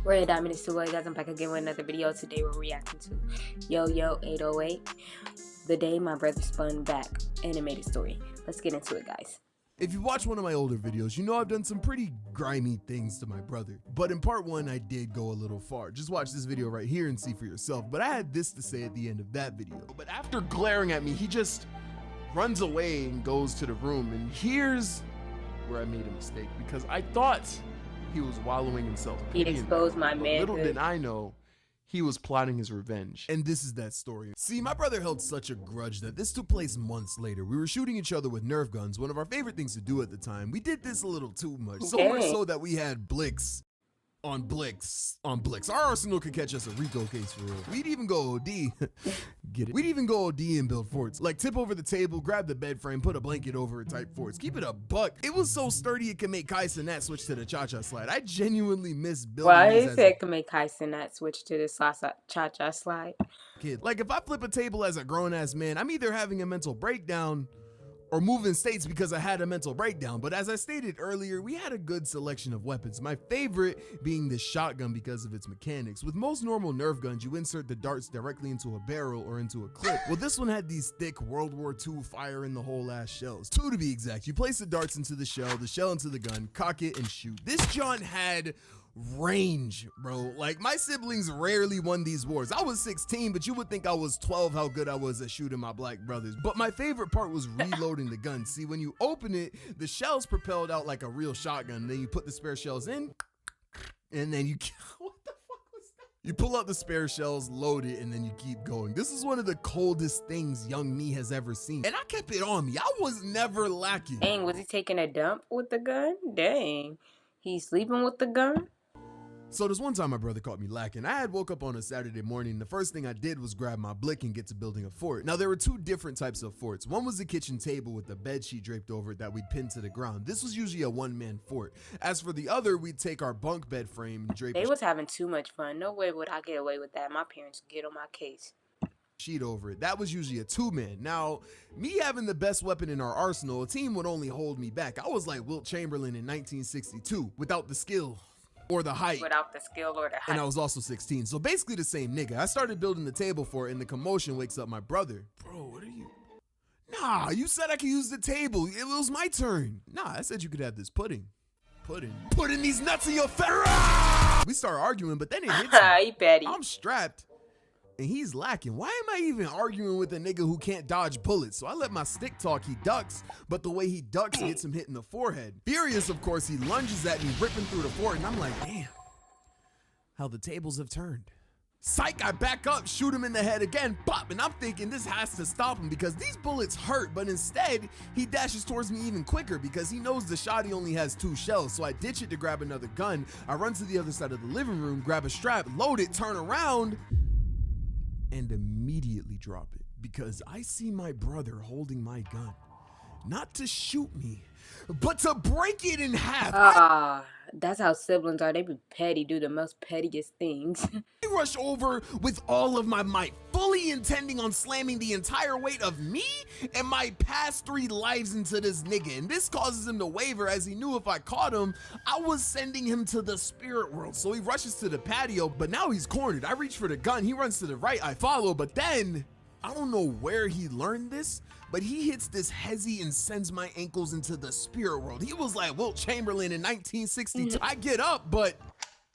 Red Diamond is Sue, guys. I'm back again with another video. Today we're reacting to Yoyo 808, The Day My Brother Spun Back animated story. Let's get into it, guys. If you watch one of my older videos, you know I've done some pretty grimy things to my brother. But in part one, I did go a little far. Just watch this video right here and see for yourself. But I had this to say at the end of that video. But after glaring at me, he just runs away and goes to the room. And here's where I made a mistake, because I thought he was wallowing himself. He exposed my man. Little did I know, he was plotting his revenge. And this is that story. See, my brother held such a grudge that this took place months later. We were shooting each other with Nerf guns, one of our favorite things to do at the time. We did this a little too much. So much so that we had Blicks on Blicks on Blicks. Our arsenal could catch us a Rico case for real. We'd even go OD. Get it? We'd even go OD and build forts. Like tip over the table, grab the bed frame, put a blanket over it type forts. Keep it a buck. It was so sturdy it could make Kai Cenat switch to the cha-cha slide. I genuinely miss building. Why is it can make Kai Cenat switch to the cha-cha slide? Kid. Like if I flip a table as a grown-ass man, I'm either having a mental breakdown or moving states because I had a mental breakdown. But as I stated earlier, we had a good selection of weapons. My favorite being the shotgun because of its mechanics. With most normal Nerf guns, you insert the darts directly into a barrel or into a clip. Well, this one had these thick World War II fire in the hole ass shells. 2 to be exact. You place the darts into the shell into the gun, cock it and shoot. This John had range, bro. Like my siblings rarely won these wars. I was 16, but you would think I was 12 how good I was at shooting my black brothers. But my favorite part was reloading the gun. See, when you open it, the shells propelled out like a real shotgun. Then you put the spare shells in, and then you what the fuck was that? You pull out the spare shells, load it, and then you keep going. This is one of the coldest things young me has ever seen, and I kept it on me. I was never lacking. Dang, was he taking a dump with the gun? Dang, he's sleeping with the gun? So there's one time my brother caught me lacking. I had woke up on a Saturday morning. The first thing I did was grab my blick and get to building a fort. Now there were 2 different types of forts. One was the kitchen table with the bed sheet draped over it that we'd pin to the ground. This was usually a 1-man fort. As for the other, we'd take our bunk bed frame and drape. They was having too much fun. No way would I get away with that. My parents would get on my case. Sheet over it. That was usually a 2-man. Now, me having the best weapon in our arsenal, a team would only hold me back. I was like Wilt Chamberlain in 1962 without the skill or the height. Without the skill or the height. And I was also 16. So basically the same nigga. I started building the table for it and the commotion wakes up my brother. Bro, what are you? Nah, you said I could use the table. It was my turn. Nah, I said you could have this pudding. Putting these nuts in your face. We start arguing, but then it hits me. Petty. I'm strapped and he's lacking. Why am I even arguing with a nigga who can't dodge bullets? So I let my stick talk. He ducks, but the way he ducks gets him hit in the forehead. Furious, of course, he lunges at me, ripping through the fort, and I'm like, damn, how the tables have turned. Psych, I back up, shoot him in the head again, pop, and I'm thinking this has to stop him because these bullets hurt, but instead, he dashes towards me even quicker because he knows the shotty only has 2 shells, so I ditch it to grab another gun. I run to the other side of the living room, grab a strap, load it, turn around, and immediately drop it because I see my brother holding my gun, not to shoot me, but to break it in half. That's how siblings are. They be petty, do the most pettiest things. I rush over with all of my might, fully intending on slamming the entire weight of me and my past 3 lives into this nigga. And this causes him to waver as he knew if I caught him, I was sending him to the spirit world. So he rushes to the patio, but now he's cornered. I reach for the gun. He runs to the right. I follow, but then I don't know where he learned this, but he hits this hezzy and sends my ankles into the spirit world. He was like Wilt Chamberlain in 1962. I get up, but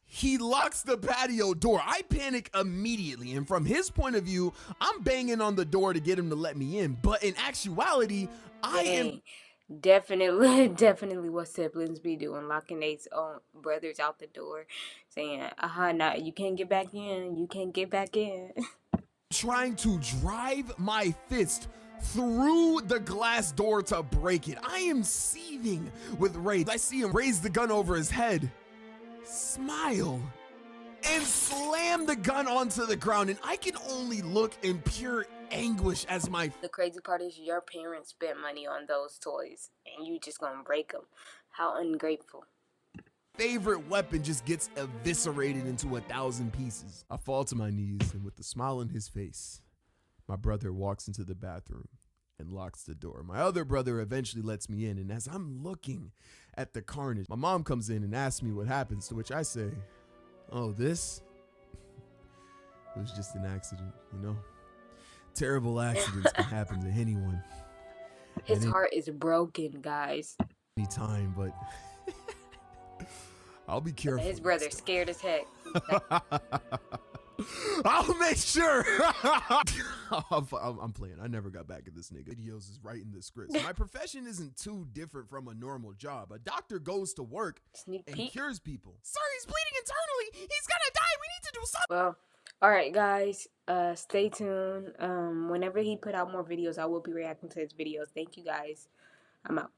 he locks the patio door. I panic immediately, and from his point of view, I'm banging on the door to get him to let me in. But in actuality, I am definitely what siblings be doing, locking their own brothers out the door, saying, nah, you can't get back in. You can't get back in. Trying to drive my fist through the glass door to break it. I am seething with rage. I see him raise the gun over his head, smile, and slam the gun onto the ground, and I can only look in pure anguish as The crazy part is your parents spent money on those toys, and you just gonna break them. How ungrateful. Favorite weapon just gets eviscerated into 1,000 pieces. I fall to my knees, and with a smile on his face, my brother walks into the bathroom and locks the door. My other brother eventually lets me in, and as I'm looking at the carnage, my mom comes in and asks me what happens, to which I say, Oh, this? It was just an accident, you know? Terrible accidents can happen to anyone. His heart is broken, guys. Anytime, but I'll be careful. His brother's scared as heck. I'll make sure. I'm playing. I never got back at this nigga. Videos is writing the scripts. My profession isn't too different from a normal job. A doctor goes to work and cures people. Sir, he's bleeding internally. He's gonna die. We need to do something. Well, all right, guys. Stay tuned. Whenever he put out more videos, I will be reacting to his videos. Thank you, guys. I'm out.